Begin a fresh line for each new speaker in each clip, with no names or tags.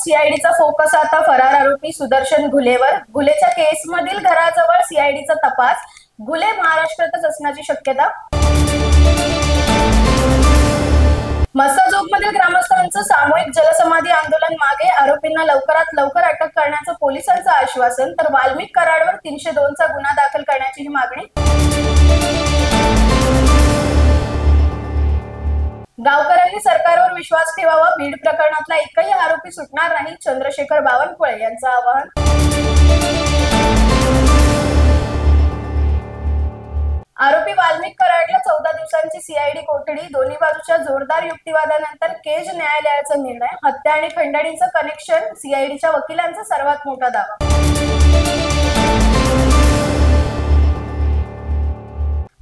सीआयडीचा focus आता फरार आरोपी सुदर्शन घुलेवर. घुलेच्या केसमधील घराजवळ सीआयडीचा तपास. घुले महाराष्ट्रातच असण्याची शक्यता. मस्साजोगमधील ग्रामस्थांचं सामूहिक जलसमाधी आंदोलन मागे. आरोपींना लवकरात लवकर अटक करण्याचं पोलिसांचं आश्वासन. तर वाल्मिक कराडवर 302 चा गुन्हा दाखल करण्याची ही मागणी. गावकऱ्यांनी सरकारवर विश्वास ठेवावा. बीड प्रकरणातला एकही आरोपी सुटणार नाही. चंद्रशेखर बावनकुळे यांचं आवाहन. आरोपी वाल्मिक कराडला 14 दिवसांची सीआयडी कोठडी. दोन्ही बाजूच्या जोरदार युक्तिवादानंतर केज न्यायालयाचा निर्णय. हत्या आणि खंडणीचं कनेक्शन सीआयडीच्या वकिलांचा सर्वात मोठा दावा.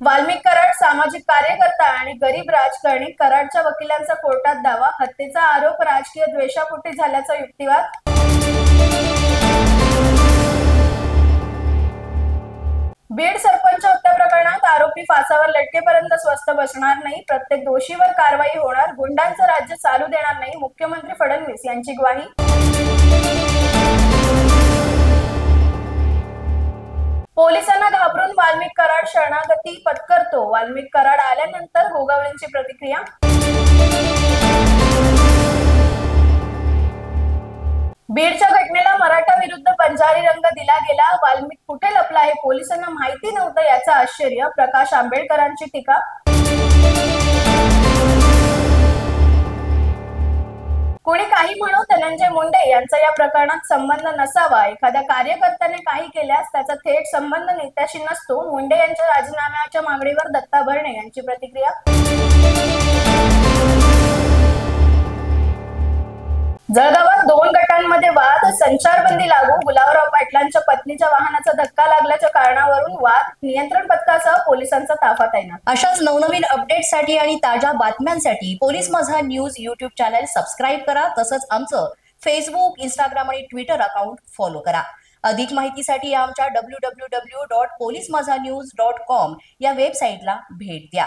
वाल्मिक कराड सामाजिक कार्यकर्ता आणि गरीब राजकारणी. कराडच्या वकिलांचा कोर्टात दावा. हत्येचा आरोप राजकीय द्वेषापोटी झाल्याचा युक्तिवाद. बीड सरपंच हत्या प्रकरणात आरोपी फासावर लटकेपर्यंत स्वस्थ बसणार नाही. प्रत्येक दोषीवर कारवाई होणार. गुंडांचं राज्य चालू देणार नाही. मुख्यमंत्री फडणवीस यांची ग्वाही. पोलिसांना घाबरून वाल्मिक कराड शरणागती पत्करतो. वाल्मिक कराड आल्यानंतर गोगावलेंची प्रतिक्रिया. बीडच्या घटनेला मराठा विरुद्ध बंजारी रंग दिला गेला. वाल्मिक कुठे लपला हे पोलिसांना माहिती नव्हतं याचं आश्चर्य. प्रकाश आंबेडकरांची टीका. कोणी काही म्हणो, धनंजय मुंडे यांचा या प्रकरणात संबंध नसावा. एखाद्या कार्यकर्त्याने काही केल्यास त्याचा थेट संबंध नेत्याशी नसतो. मुंडे यांच्या राजीनाम्याच्या मागणीवर दत्ता भरणे यांची प्रतिक्रिया. जळगावात 2 गटांमध्ये वाद. संचारबंदी लागू. गुलाबराव पाटलांच्या पत्नीच्या वाहनाचा धक्का लागल्याच्या कारणावरून वाद. नियंत्रण पथकासह पोलिसांचा ताफा तैनात.
अशाच नवनवीन अपडेट्ससाठी आणि ताज्या बातम्यांसाठी पोलीस माझा न्यूज YouTube चॅनल सबस्क्राईब करा. तसंच आमचं फेसबुक, इंस्टाग्राम आणि ट्विटर अकाउंट फॉलो करा. अधिक माहितीसाठी आमच्या www.polismazanews.com या वेबसाईटला भेट द्या.